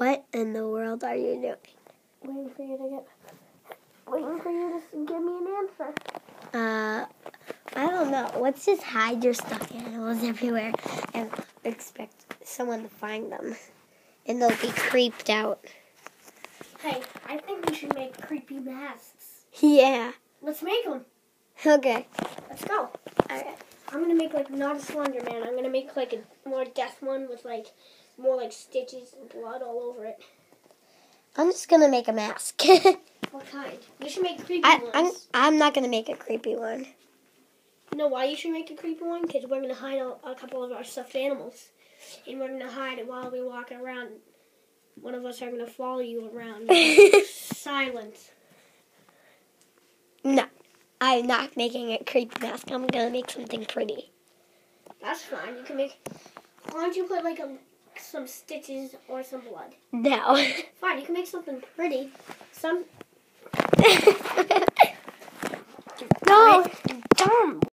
What in the world are you doing? Waiting for you to give me an answer. I don't know. Let's just hide your stuffed animals everywhere and expect someone to find them. And they'll be creeped out. Hey, I think we should make creepy masks. Yeah. Let's make them. Okay. Let's go. Alright. I'm going to make, not a Slender Man. I'm going to make, a more death one with, more, stitches and blood all over it. I'm just going to make a mask. What kind? You should make creepy ones. I'm not going to make a creepy one. You know why you should make a creepy one? Because we're going to hide a couple of our stuffed animals. And we're going to hide it while we walk around. One of us are going to follow you around. Silence. No. I'm not making a creepy mask. I'm going to make something pretty. That's fine. You can make... Why don't you put, some stitches or some blood? No. Fine, you can make something pretty.